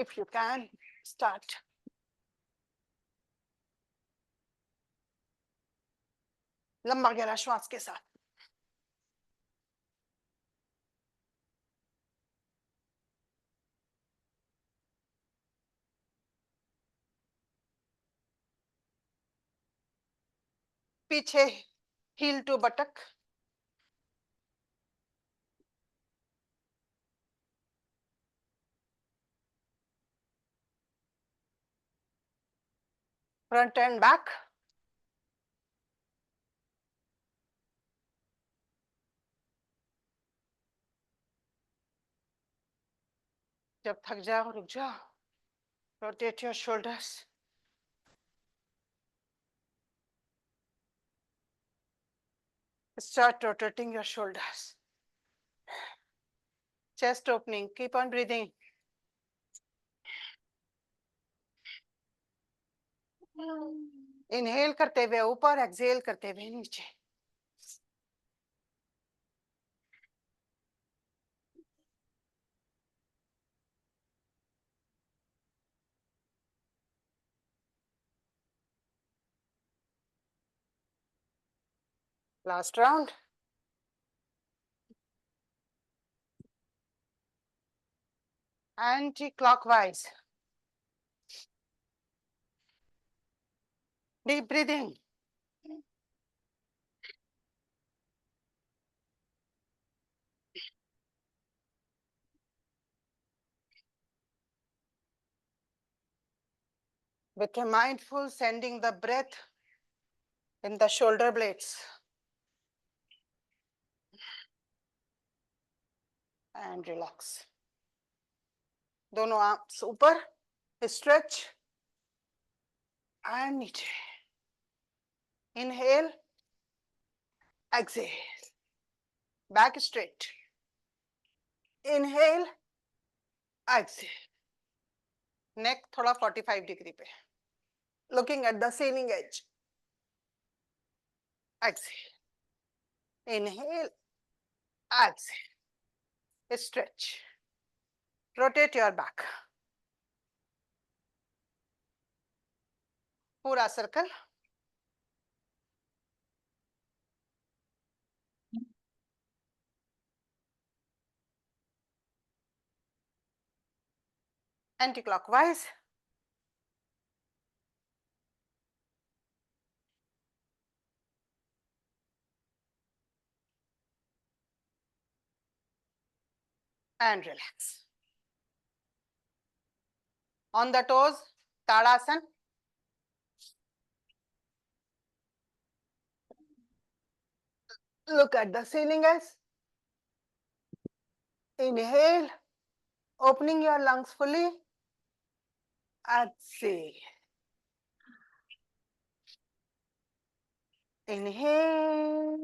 If you can, start. लंबा गहरा श्वास के साथ. पीछे heel to buttock. Front and back. जब थक जाओ रुक जाओ. Rotate your shoulders. Start rotating your shoulders. Chest opening. Keep on breathing. Inhale करते हुए ऊपर, exhale करते हुए नीचे. Last round. Anti-clockwise. Deep breathing. With a mindful sending the breath in the shoulder blades. And relax. दोनों arms ऊपर, stretch and नीचे. Inhale, exhale. Back straight. Inhale, exhale. Neck थोड़ा 45 degree पे. Looking at the ceiling edge. Exhale. Inhale, exhale. Stretch. Rotate your back. पूरा circle. Anti-clockwise. And relax. On the toes, Tadasana. Look at the ceiling as. Inhale, opening your lungs fully. Exhale. Inhale.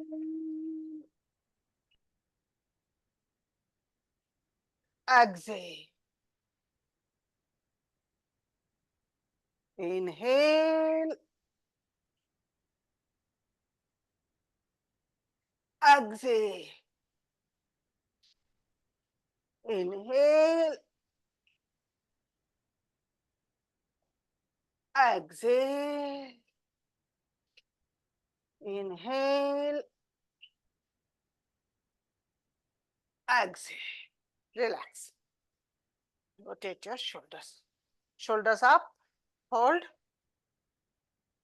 Exhale. Inhale. Exhale. Inhale. Exhale. Inhale. Exhale. Relax. Rotate your shoulders. Shoulders up. Hold.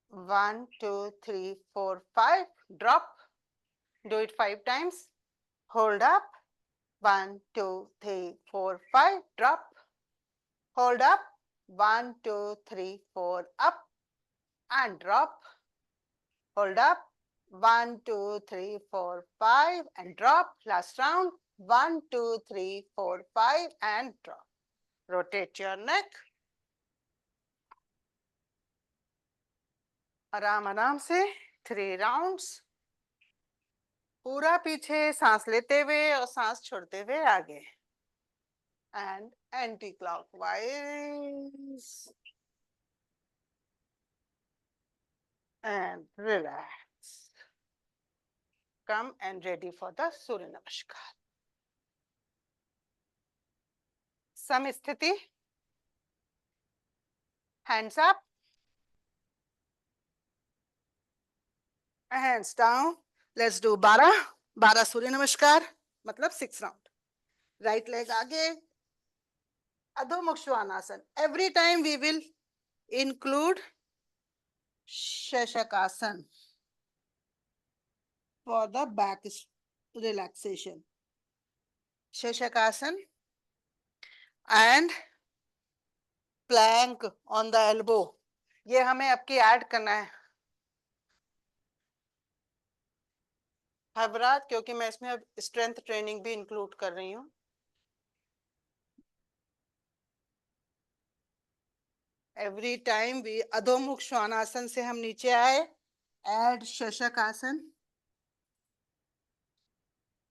1, 2, 3, 4, 5. Drop. Do it 5 times. Hold up. 1, 2, 3, 4, 5. Drop. Hold up. 1, 2, 3, 4. Up and drop. Hold up. 1, 2, 3, 4, 5 and drop. Last round. 1, 2, 3, 4, 5 and drop. Rotate your neck. आराम आराम से 3 rounds. पूरा पीछे सांस लेते हुए और सांस छोड़ते हुए आगे. And anti-clockwise. And relax. Come and ready for the Surya Namaskar. Samsthiti. Hands up, hands down. Let's do 12 सूर्य नमस्कार, मतलब 6 राउंड. राइट लेग आगे, अधोमुख Shvanasana. Every time we will include Shashakasan for the back relaxation. Shashakasan and plank on the elbow. ये हमें आपकी add करना है हबरात, क्योंकि मैं इसमें अब स्ट्रेंथ ट्रेनिंग भी इंक्लूड कर रही हूँ. Every time we adho mukha svanasana से हम नीचे आए, add shashakasana,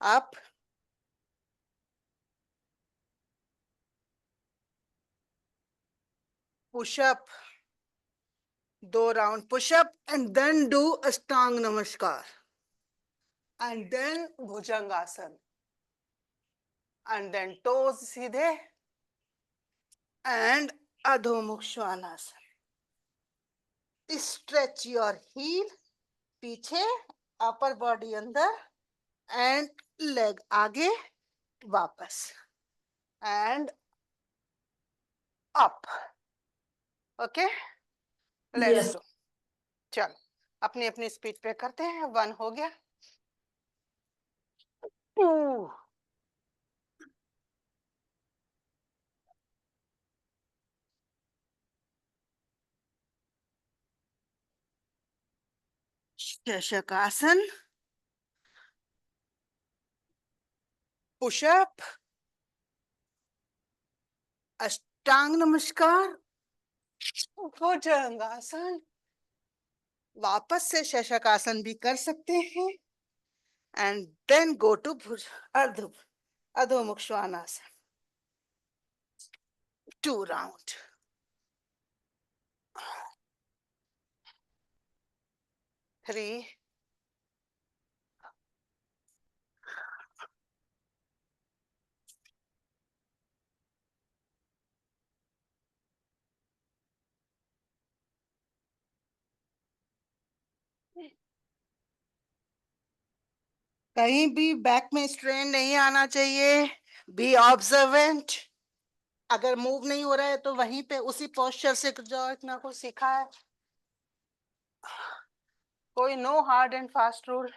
up, pushup, 2 round pushup, and then do ashtanga namaskar, and then bhujangasana, and then toes सीधे, and adho mukha svanasana. Stretch your heel, पीछे, अपर बॉडी अंदर, एंड लेग आगे, वापस, and up. Okay, let's Yes. Do. चलो अपनी अपनी स्पीड पे करते हैं. 1 हो गया, 2, शशकासन, पुशअप, अष्टांग नमस्कार, भुजंगासन. वापस से शशकासन भी कर सकते हैं, एंड देन गो टू भुज अधोमुख श्वानासन. 2 राउंड. 3, कहीं भी बैक में स्ट्रेन नहीं आना चाहिए. B observant. अगर मूव नहीं हो रहा है तो वहीं पे उसी पोस्चर से जो इतना कुछ सीखा है. कोई no hard and fast rule.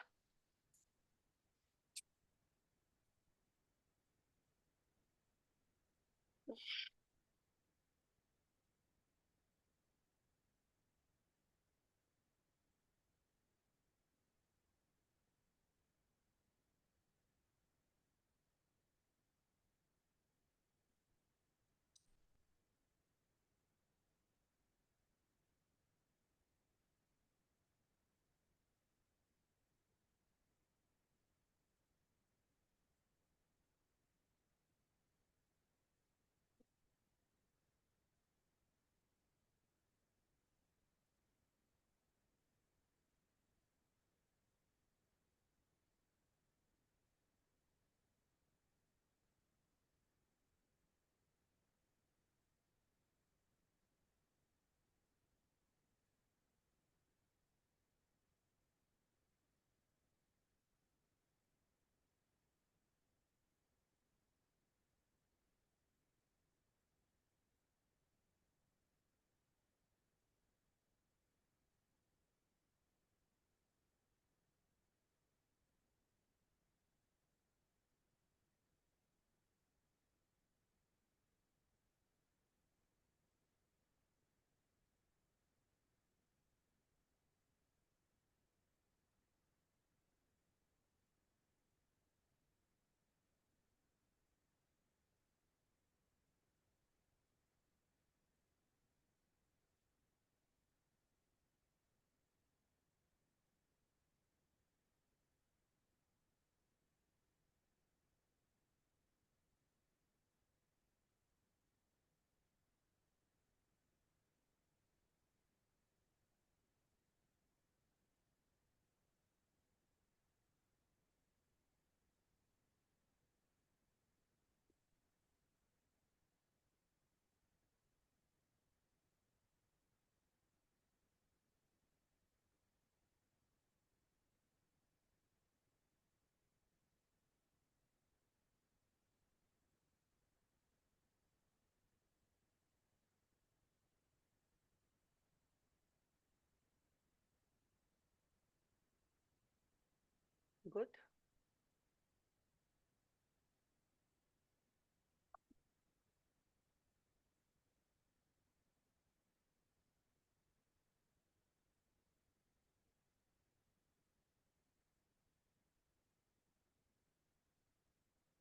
good.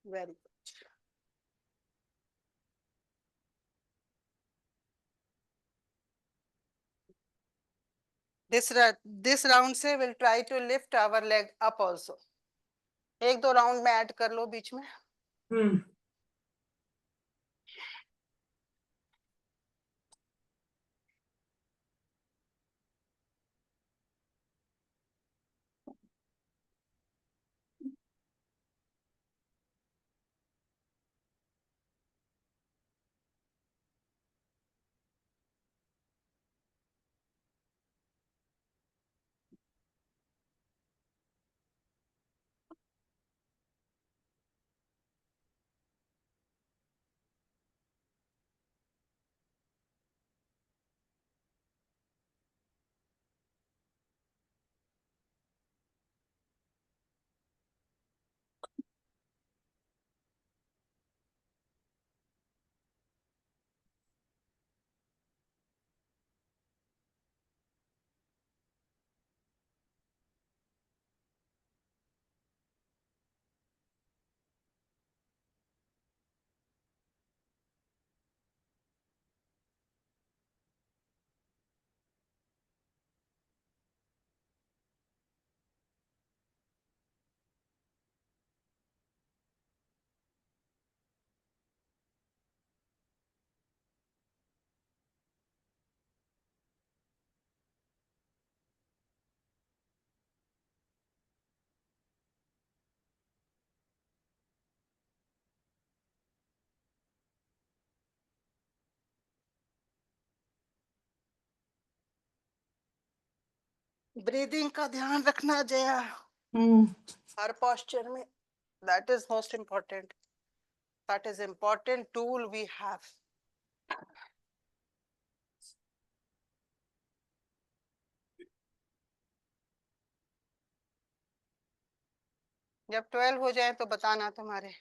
Very good. This round से we'll try to lift our leg up also. एक दो राउंड में ऐड कर लो बीच में. ब्रीदिंग का ध्यान रखना जया. हर posture में. That is most important. That is important tool we have. जब 12 हो जाए तो बताना तुम्हारे.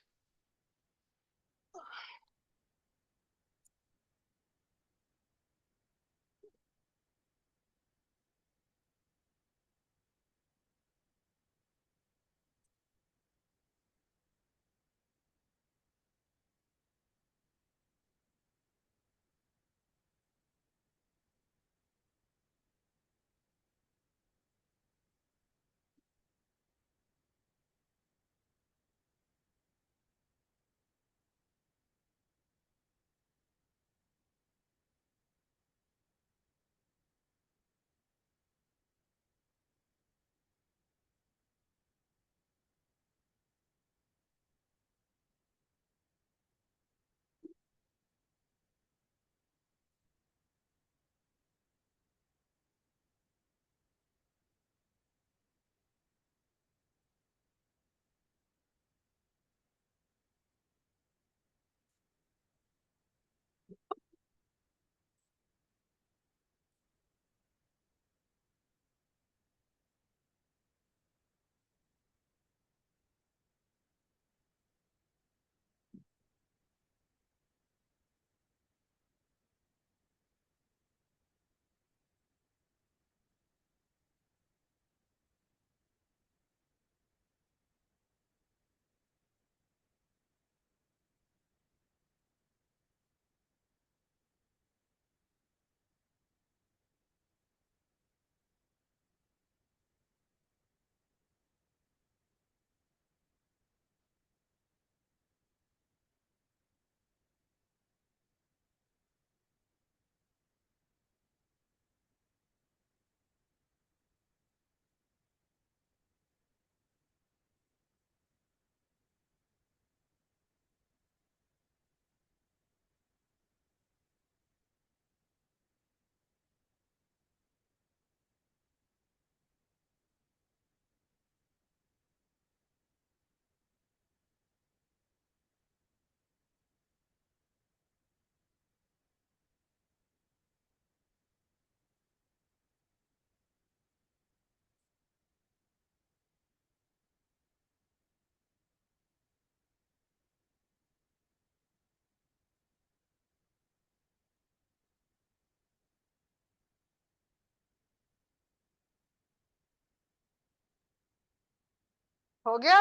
हो गया।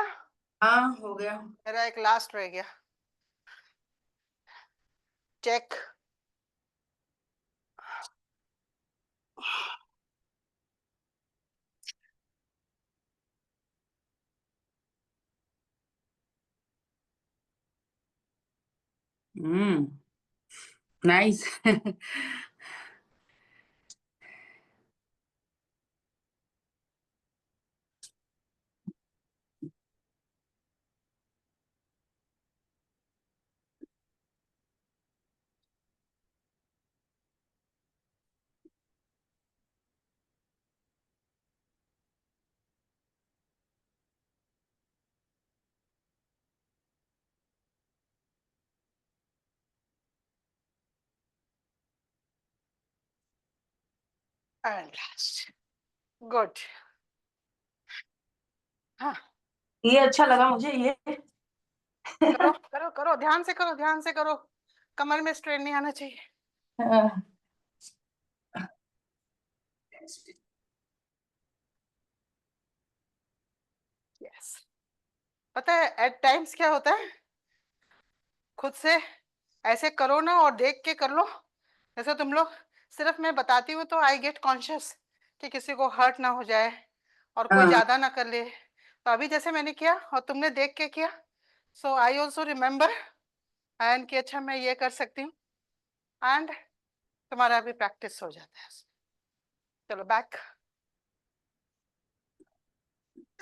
हाँ हो गया। मेरा एक लास्ट रह गया। Check. Hmm. Nice. And last. Good. हाँ। ये अच्छा लगा मुझे ये। करो करो करो, ध्यान से करो, ध्यान से करो। कमर में स्ट्रेन नहीं आना चाहिए। यस। पता है एट टाइम्स क्या होता है, खुद से ऐसे करो ना और देख के कर लो। जैसे तुम लोग, सिर्फ मैं बताती हूँ तो आई गेट कॉन्शियस कि किसी को हर्ट ना हो जाए और कोई हाँ। ज्यादा ना कर ले। तो अभी जैसे मैंने किया और तुमने देख के किया, सो आई ऑल्सो रिमेम्बर एंड कि अच्छा मैं ये कर सकती हूँ। एंड तुम्हारा अभी प्रैक्टिस हो जाता है। चलो बैक,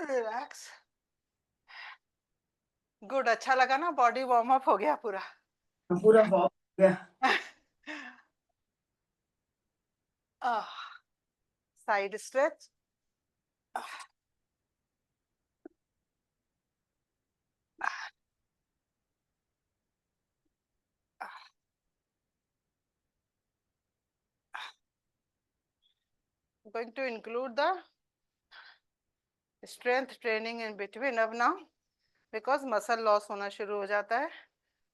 रिलैक्स। गुड, अच्छा लगा ना, बॉडी वार्म अप हो गया पूरा। पूरा वॉक हो गया। Side stretch. Going to include the strength training in between अब now, बिकॉज मसल लॉस होना शुरू हो जाता है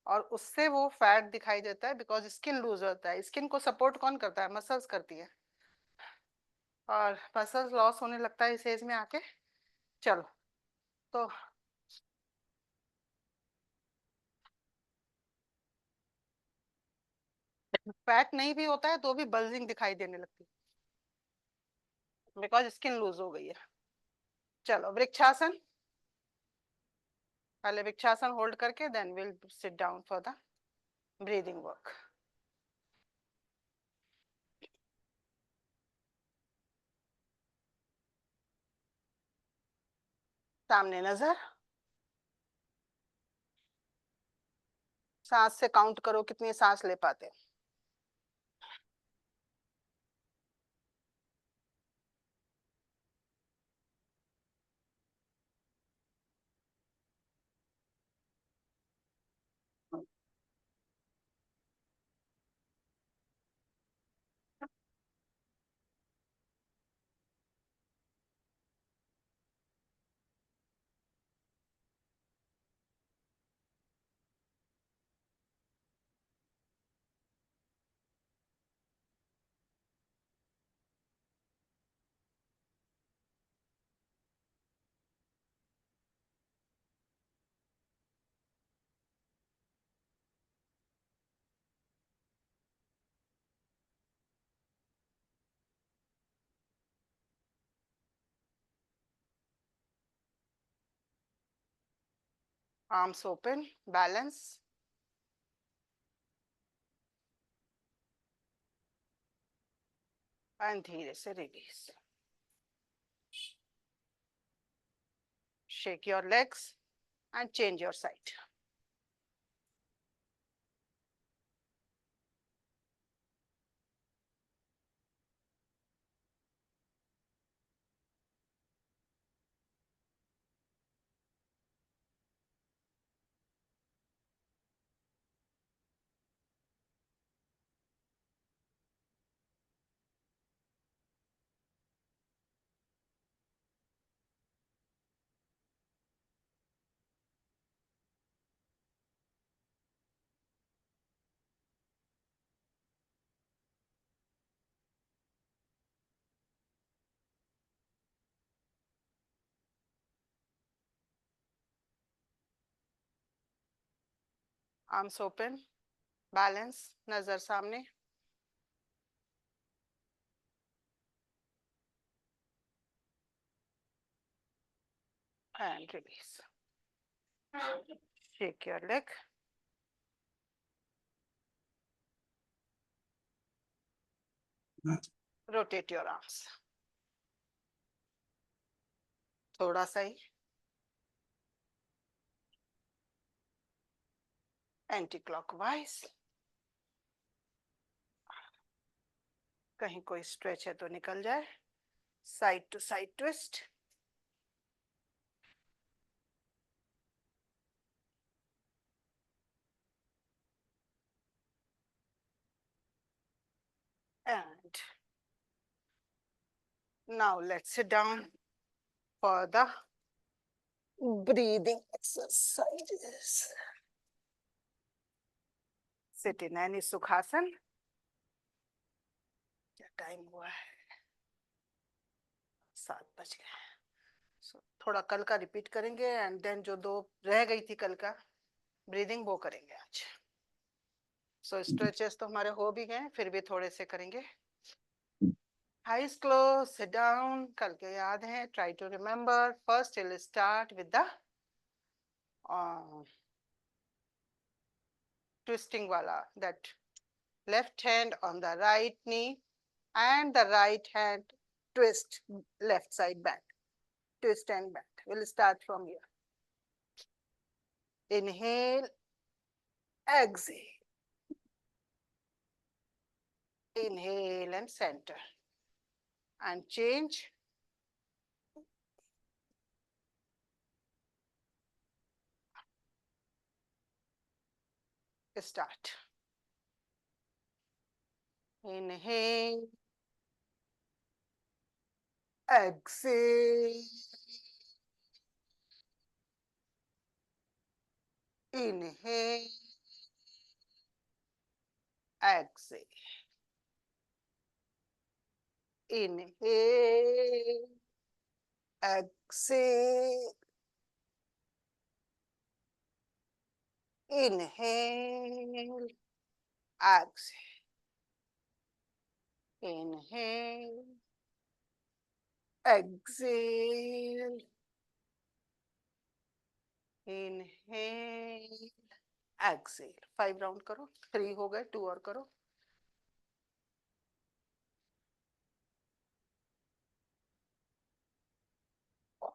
और उससे वो फैट दिखाई देता है, बिकॉज स्किन लूज होता है। स्किन को सपोर्ट कौन करता है? मसल्स करती है। और मसल्स लॉस होने लगता है इस एज में आके। चलो, तो फैट नहीं भी होता है तो भी बल्जिंग दिखाई देने लगती है, बिकॉज स्किन लूज हो गई है। चलो वृक्षासन। पहले वृक्षासन होल्ड करके then will sit down for the breathing work. सामने नजर। सांस से काउंट करो कितनी सांस ले पाते हैं। Arms open, balance. एंड धीरे से release. Shake your legs and change your side. Arms open, balance, नजर सामने. And release. Shake your leg. Rotate your arms. थोड़ा सा ही. Anti-clockwise. कहीं कोई स्ट्रेच है तो निकल जाए. Side to side twist. And now let's sit down for the breathing exercises. Sit in any Sukhasana. क्या टाइम हुआ है? 7 बज गए. So, थोड़ा कल का रिपीट करेंगे एंड देन जो 2 रह गई थी कल का ब्रीदिंग वो करेंगे आज. सो स्ट्रेचेस तो हमारे हो भी गए, फिर भी थोड़े से करेंगे. Eyes closed, sit down. कल के याद है. Try to remember. First, we'll start with the twisting wala. That left hand on the right knee and the right hand twist left side back. Twist and back. We'll start from here. Inhale, exhale. Inhale and center. And change. Start. Inhale. Exhale. Inhale. Exhale. Inhale. Exhale. Inhale. Exhale. Inhale. Exhale. Inhale. Exhale. 5 round करो. 3 हो गए. 2 और करो.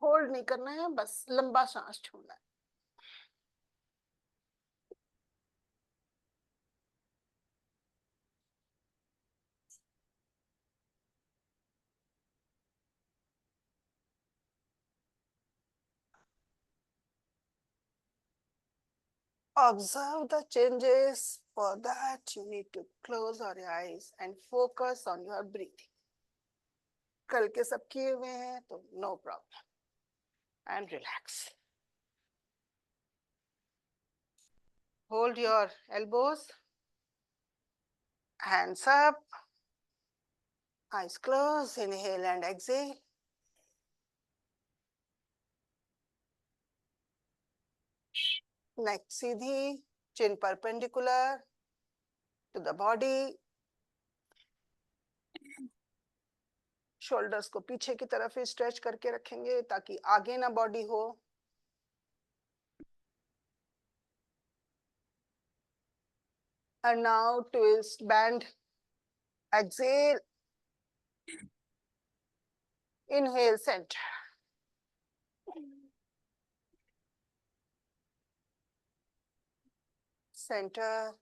Hold नहीं करना है, बस लंबा सांस छोड़ना है. Observe the changes. For that, you need to close your eyes and focus on your breathing. कल के सब किए हुए हैं तो no problem. And relax. Hold your elbows. Hands up. Eyes closed. Inhale and exhale. Neck Sidhi. Chin perpendicular to the body. Shoulders को पीछे की तरफ ही स्ट्रेच करके रखेंगे ताकि आगे ना बॉडी हो. And now twist, bend, exhale. Inhale, center. Center.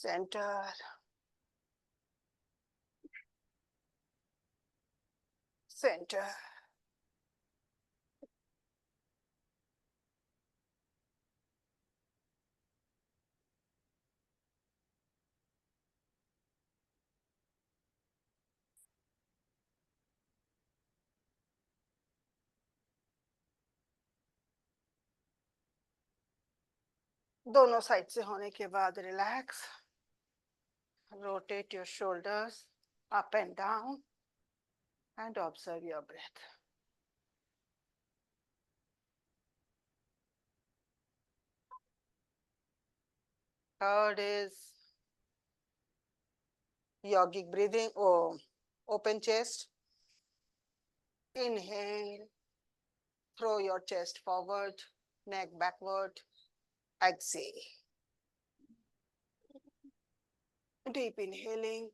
Center. Center. दोनों साइड से होने के बाद relax. Rotate your shoulders up and down and observe your breath. Third is yogic breathing or open chest. Inhale, throw your chest forward, neck backward. Exhale. Deep inhaling.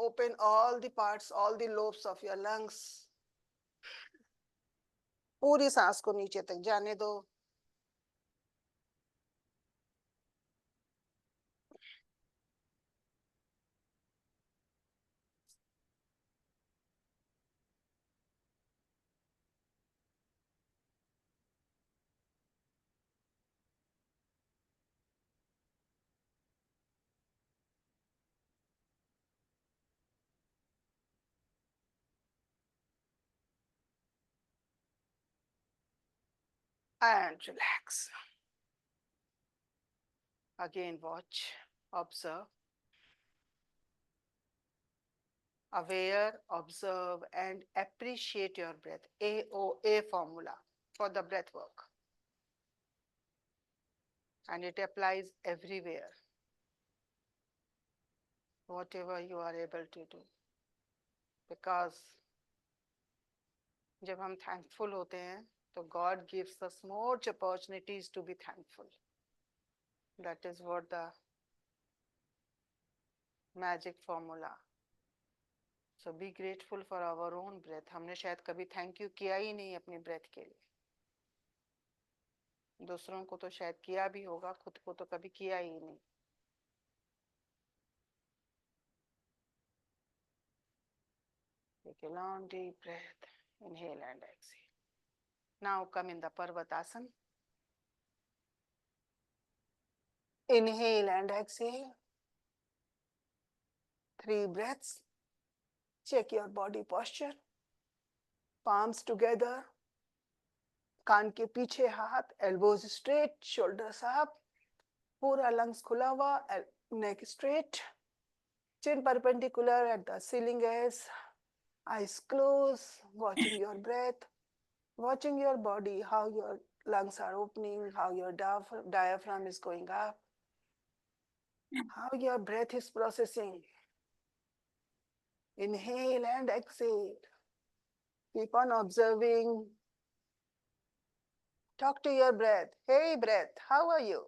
Open all the parts, all the lobes of your lungs. पूरी सांस को नीचे तक जाने दो. And relax. Again, watch, observe. Aware, observe, and appreciate your breath. AOA formula for the breath work. And it applies everywhere. Whatever you are able to do. Because जब हम thankful होते हैं, तो God gives us more opportunities to be thankful. That is what the magic formula. So be grateful for our own breath. हमने शायद कभी thank you किया ही नहीं अपनी breath के लिए. दूसरों को तो शायद किया भी होगा, खुद को तो कभी किया ही नहीं. Take a long deep breath. Inhale and exhale. Now come in the Parvatasana. Inhale and exhale. 3 breaths. Check your body posture. Palms together. कान के पीछे हाथ, elbows straight, shoulders up. पूरा lungs खुला हुआ, neck straight. Chin perpendicular at the ceiling edge. Eyes closed, watching your breath. Watching your body, how your lungs are opening, how your diaphragm is going up. How your breath is processing. Inhale and exhale. Keep on observing. Talk to your breath. Hey breath, how are you?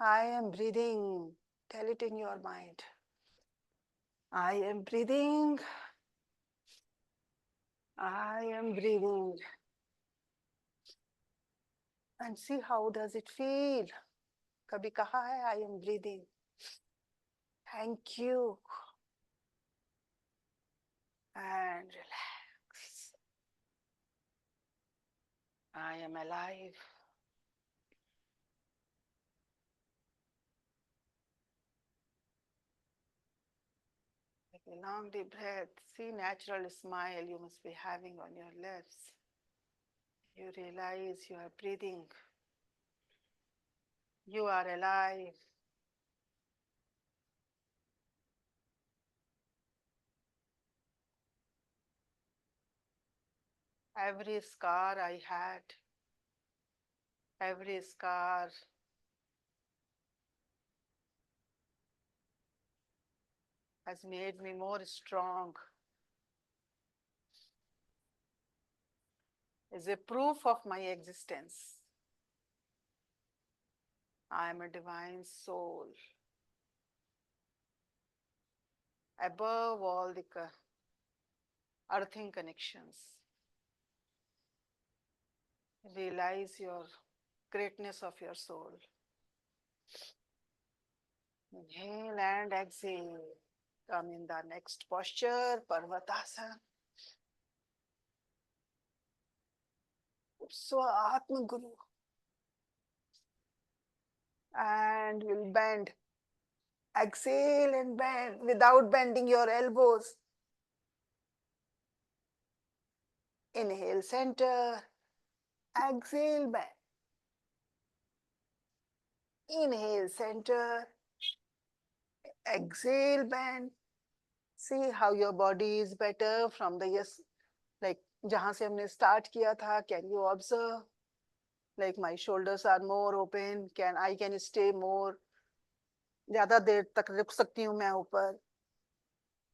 I am breathing. Tell it in your mind. I am breathing. I am breathing. And see how does it feel. कभी कहा है I am breathing. Thank you. And relax. I am alive. Take a long deep breath. See natural smile you must be having on your lips. You realize you are breathing. You are alive. Every scar I had, every scar has made me more strong. Is a proof of my existence. I am a divine soul. Above all the earthing connections. Realize your greatness of your soul. Inhale and exhale. Come in the next posture, Parvatasana. Swa-Atma Guru. And we'll bend. Exhale and bend without bending your elbows. Inhale, center. Exhale, bend. Inhale, center. Exhale, bend. See how your body is better from the yes, like जहां से हमने start किया था. Can you observe? Like my shoulders are more open, I can stay more, ज़्यादा देर तक रुक सकती हूँ मैं ऊपर.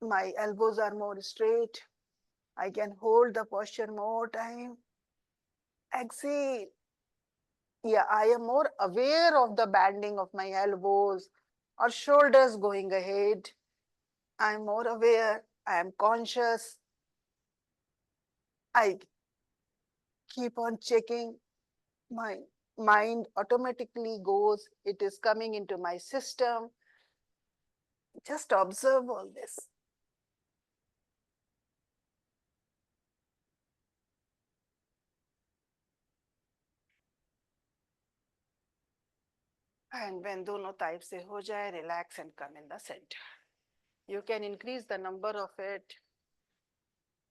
My elbows are more straight. I can hold the posture more time. Exhale. Yeah, I am more aware of the bending of my elbows or shoulders going ahead. I'm more aware. I am conscious. I keep on checking. My mind automatically goes, it is coming into my system. Just observe all this. And when dono type se ho jaye, relax and come in the center. You can increase the number of it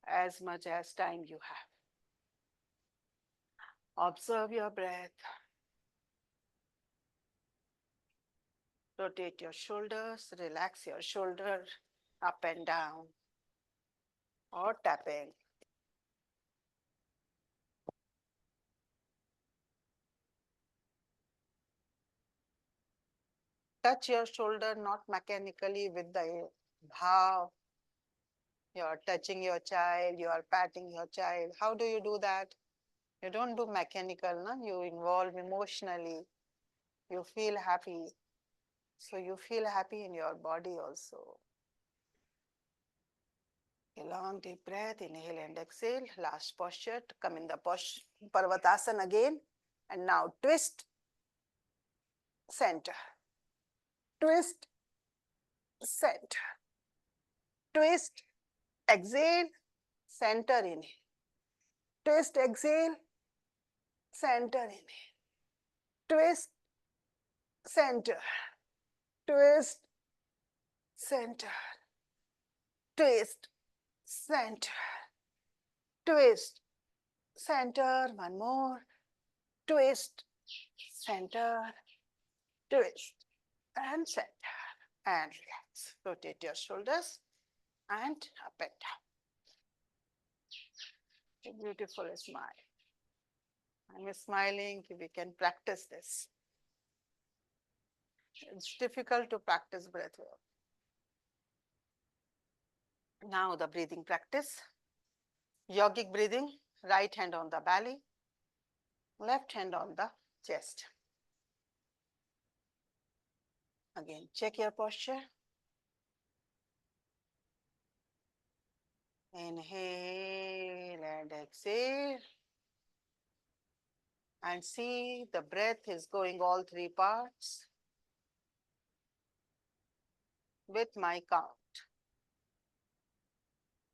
as much as time you have. Observe your breath. Rotate your shoulders, relax your shoulder up and down or tapping. Touch your shoulder not mechanically with the bhav. You are touching your child, you are patting your child. How do you do that? You don't do mechanical, no? You involve emotionally. You feel happy. So you feel happy in your body also. A long deep breath, inhale and exhale. Last posture, come in the posture, Parvatasana again. And now twist, center. Twist, center. Twist, exhale, center inhale. Twist, exhale, center inhale. Twist, center. Twist, center. Twist, center. Twist, center. One more. Twist, center. Twist, and center. And relax. Rotate your shoulders and up and down. A beautiful smile. I'm smiling. We can practice this. It's difficult to practice breath work. Now the breathing practice. Yogic breathing, right hand on the belly, left hand on the chest. Again, check your posture. Inhale and exhale. And see the breath is going all three parts with my count.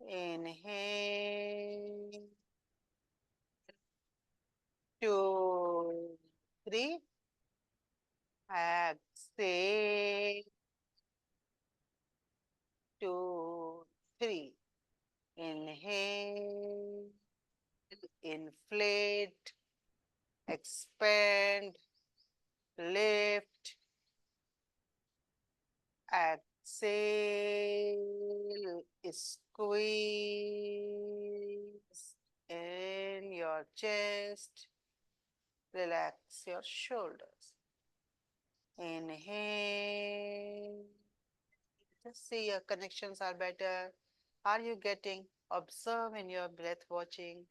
Inhale, 2, 3. Exhale, 2, 3. Inhale, inflate, expand, lift, exhale, squeeze in your chest, relax your shoulders. Inhale, just see your connections are better. Are you getting? Observe in your breath watching.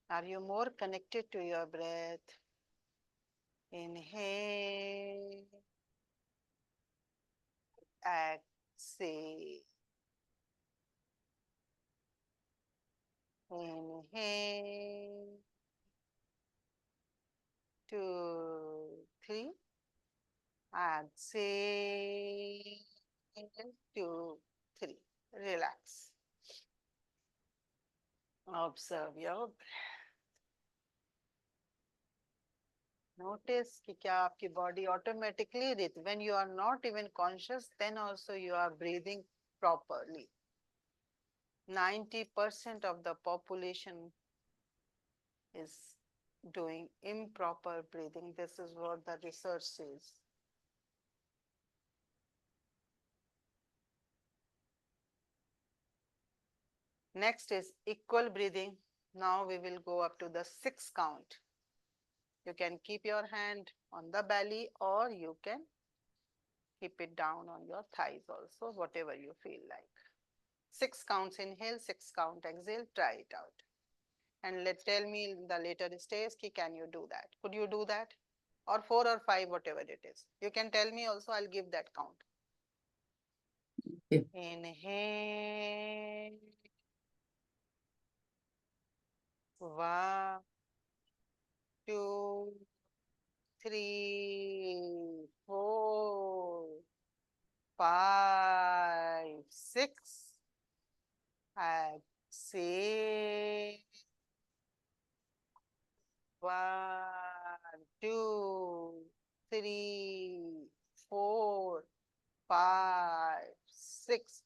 Are you more connected to your breath? Inhale, exhale. Inhale, 2, 3. Exhale, 2, 3. Relax. Observe your breath. Notice कि क्या आपकी body automatically, when you are not even conscious, then also you are breathing properly. 90% of the population is doing improper breathing. This is what the research says. Next is equal breathing. Now we will go up to the 6 count. You can keep your hand on the belly or you can keep it down on your thighs also, whatever you feel like. 6 counts inhale, 6 count exhale, try it out. And tell me in the later stage, can you do that? Could you do that? Or 4 or 5, whatever it is. You can tell me also, I'll give that count. Okay. Inhale. 1, 2, 3, 4, 5, 6. Exhale. 1, 2, 3, 4, 5, 6.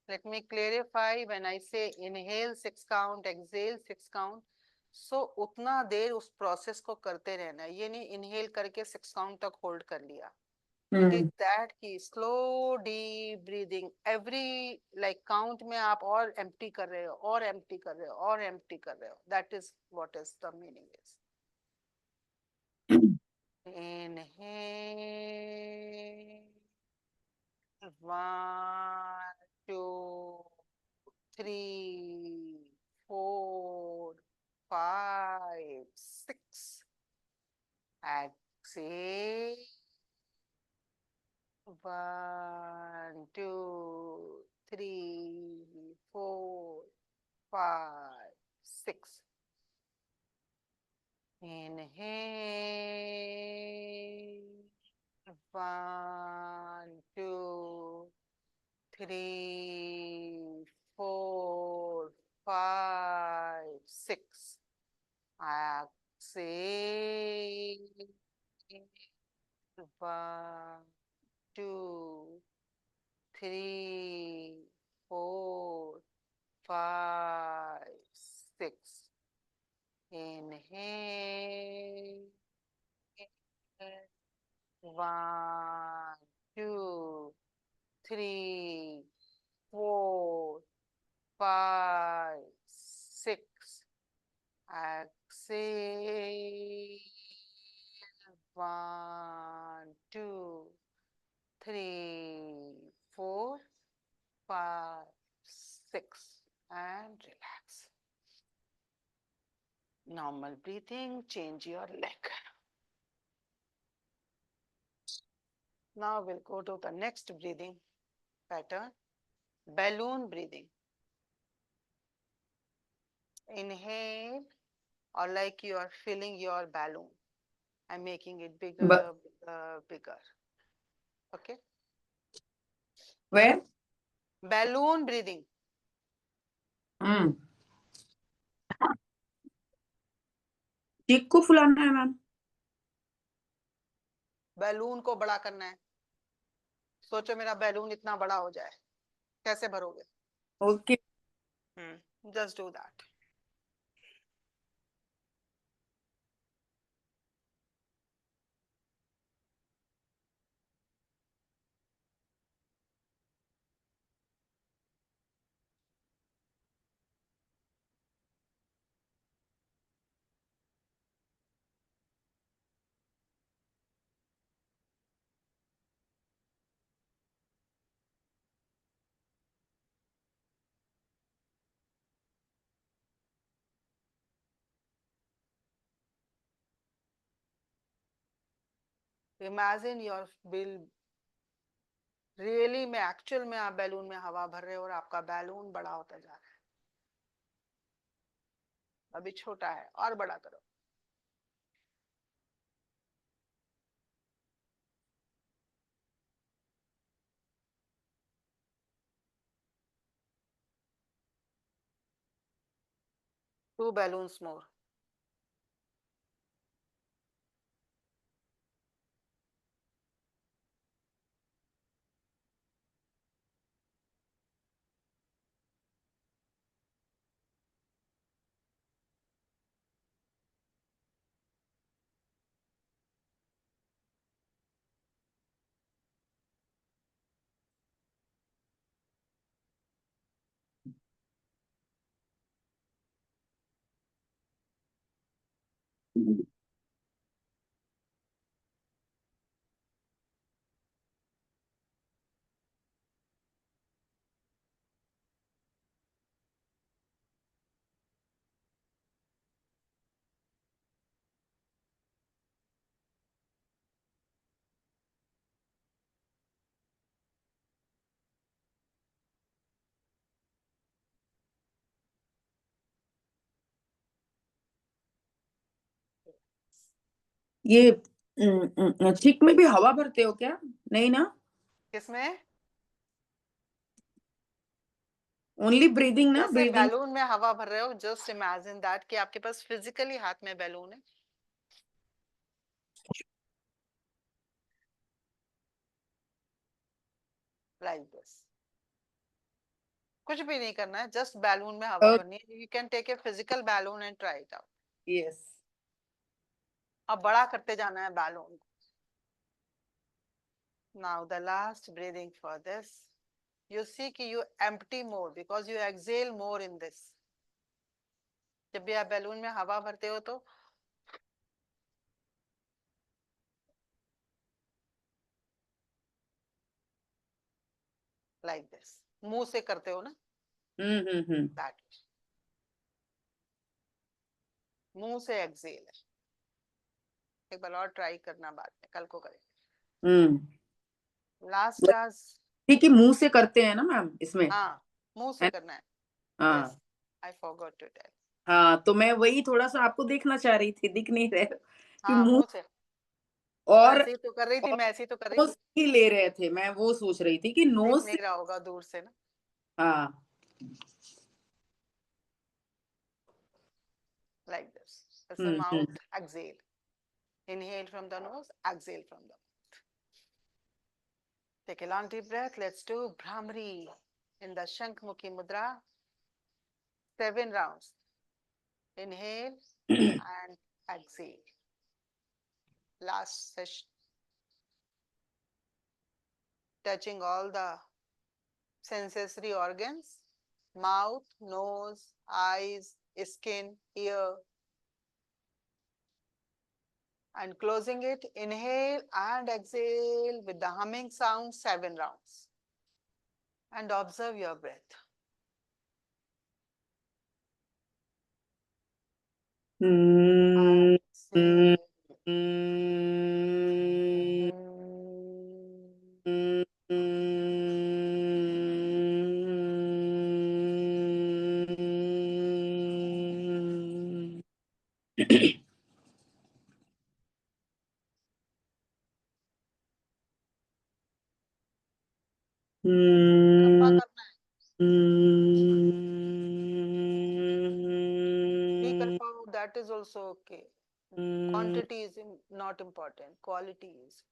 Let me clarify. When I say inhale 6 count, exhale 6 count, so उतना देर उस process को करते रहना है. ये नहीं inhale करके 6 count तक होल्ड कर लिया. It is that की slow deep breathing. Every like count में आप और empty कर रहे हो, और empty कर रहे हो, और empty कर रहे हो. That is what is the meaning is. Inhale. 1, 2, 3, 4, 5, 6. Exhale. 1, 2, 3, 4, 5, 6. Inhale. 1, 2, 3, 4, 5, 6. Exhale. 1, 2, 3, 4, 5, 6. Inhale. 1, 2, 3, 4, 5, 6. Exhale. 1, 2, 3, 4, 5, 6. And relax. Normal breathing, change your leg. Now we'll go to the next breathing pattern, balloon breathing. Inhale, or like you are filling your balloon and making it bigger, bigger, bigger. Okay? Where? Balloon breathing. चीक को फुलाना है ma'am. Balloon को बड़ा करना है. सोचो मेरा balloon इतना बड़ा हो जाए, कैसे भरोगे? Okay. Just do that. Imagine your bill. Really में एक्चुअल में आप बैलून में हवा भर रहे हो और आपका बैलून बड़ा होता जा रहा है. अभी छोटा है और बड़ा करो. Two balloons more. ये चिक में भी हवा भरते हो क्या? नहीं ना? किसमें? ओनली ब्रीदिंग ना? जैसे ब्रीदिंग। बैलून में हवा भर रहे हो, जस्ट इमेजिन दैट कि आपके पास फिजिकली हाथ में बैलून है, लाइक दिस। कुछ भी नहीं करना है, जस्ट बैलून में हवा भरनी है। You can take a physical balloon and try it out. Yes. अब बड़ा करते जाना है बैलून को। Now the last breathing for this, you see कि you empty more because you exhale more in this. जब भी आप बैलून में हवा भरते हो तो like this, मुंह से करते हो ना, that मुंह से एक्सेल है। एक बार और ट्राई करना, बाद में कल को करेंगे। Last task. ठीक है, मुंह से करते हैं ना मैम इसमें? हाँ, मुंह से है? करना है। यस, हाँ आई फॉरगॉट टू टेल। हाँ, तो मैं वही थोड़ा सा आपको देखना चाह रही थी, दिख नहीं रहे कि हाँ, मुंह। मुंह से। और वैसे ही तो कर रही थी, मैं ऐसे ही तो कर रही नोज थी। ही ले रहे थे, मैं वो सोच रही थी कि दिख नोज नहीं से। रहा होगा दूर से ना। हाँ। Like this, it's the hmm. mouth exhale. Inhale from the nose, exhale from the mouth. Take a long deep breath. Let's do Brahmari in the Shankmukhi Mudra. 7 rounds. Inhale and exhale. Last session. Touching all the sensory organs: mouth, nose, eyes, skin, ear. And closing it, inhale and exhale with the humming sound, 7 rounds. And observe your breath. Exhale. लंबा करना है, नहीं कर पाओ, that is also okay. Quantity is not important, quality is.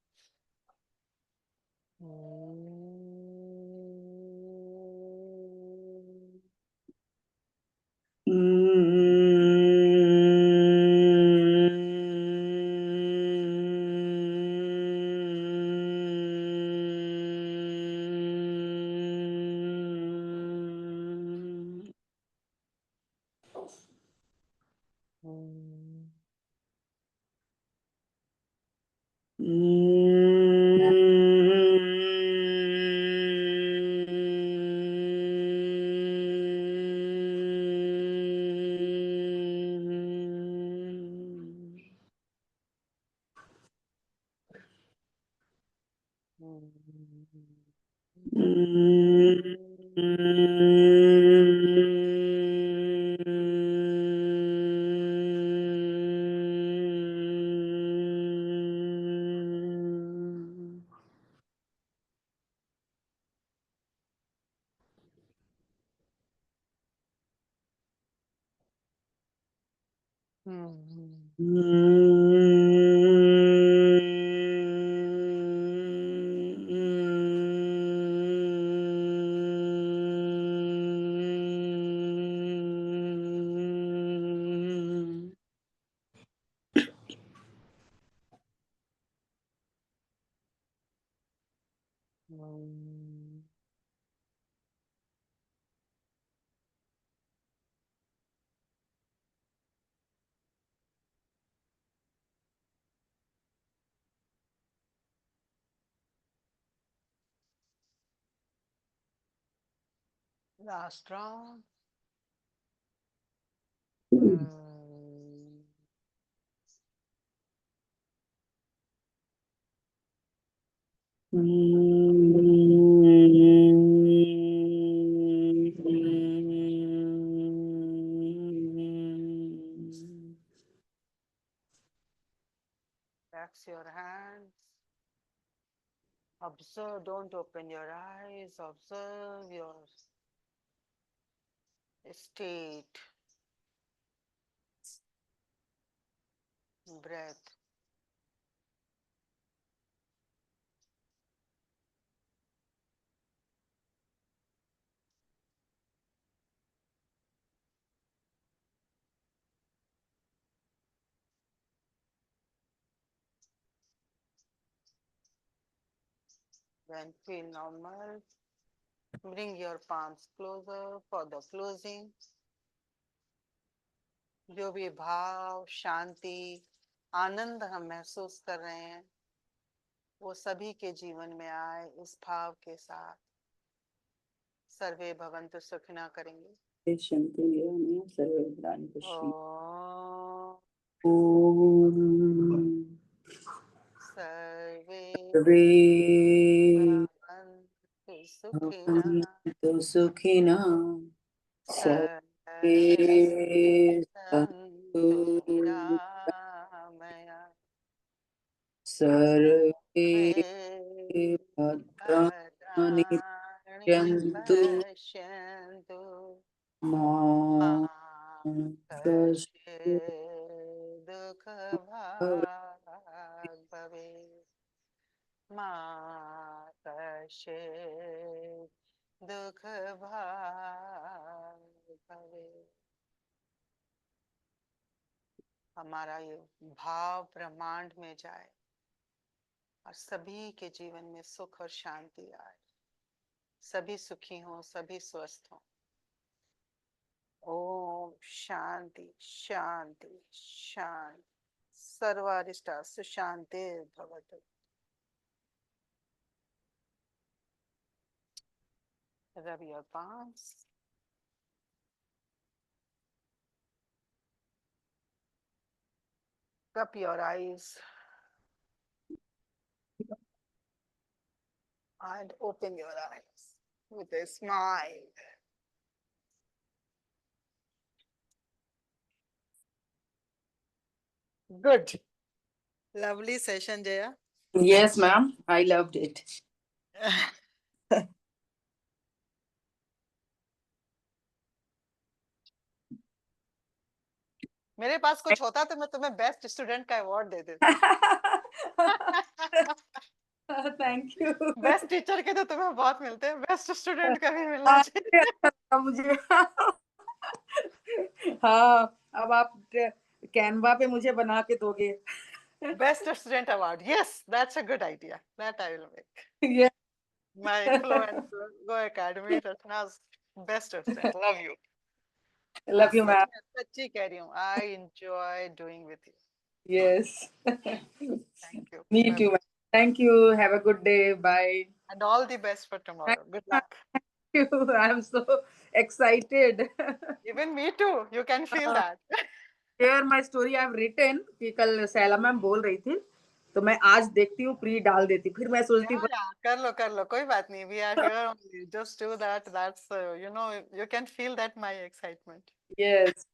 Last round. Relax your hands. Observe, don't open your eyes. Observe your state. Breath. When feel normal, bring your palms closer for the closing. जो भी भाव, शांति, आनंद हम महसूस कर रहे हैं, वो सभी के जीवन में आए इस भाव के साथ। सर्वे भवन्तु सुखिनः करेंगे। शांति में सर्वे भद्राणि ओम ओम सर्वे सर्वे भवन्तु सुखिनः भवन्तु सुखिनः सर्वे सर्वे सन्तु सन्तु निरामया सर्वे सर्वे भद्राणि भद्राणि पश्यन्तु पश्यन्तु मा मा कश्चित् कश्चित् दुःखभाग् भवेत् मा कश्चित् दुःखभाग् भवेत्। हमारा ये भाव ब्रह्मांड में जाए और सभी के जीवन में सुख और शांति आए, सभी सुखी हों, सभी स्वस्थ हों। ओम शांति शांति शांति। सर्वारिष्टा सुशांति भवतु। Rub your palms. Cup your eyes and open your eyes with a smile. Good. Lovely session, Jaya. Yes, ma'am. I loved it. मेरे पास कुछ होता तो मैं तुम्हें बेस्ट स्टूडेंट का अवार्ड दे देती। Thank you. बेस्ट टीचर के तो तुम्हें बहुत मिलते हैं, बेस्ट स्टूडेंट का भी मिलना चाहिए। अच्छा लगा मुझे। हाँ, अब आप कैनवा पे मुझे बना के दोगे। Best student award, yes, that's a good idea, that I will make. Yes. My Flow and Go Academy, Rachna's best student. Love you. Love you, ma'am. सच्ची कह रही हूँ, I enjoy doing with you. Yes. Thank you. Me Bye-bye. too, ma'am. Thank you. Have a good day. Bye. And all the best for tomorrow. Good luck. Thank you. I'm so excited. Even me too. You can feel that. Share my story I've written कि कल Saila ma'am बोल रही थी, तो मैं आज देखती हूँ प्री डाल देती, फिर मैं सोचती हूँ Yeah, कर लो, कोई बात नहीं. We are here only. Just do that. That's, you can feel that my excitement. yes.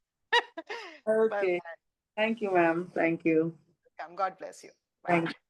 Bye Okay. bye. Thank you, ma'am. Thank you. God bless you. Bye. Thank you.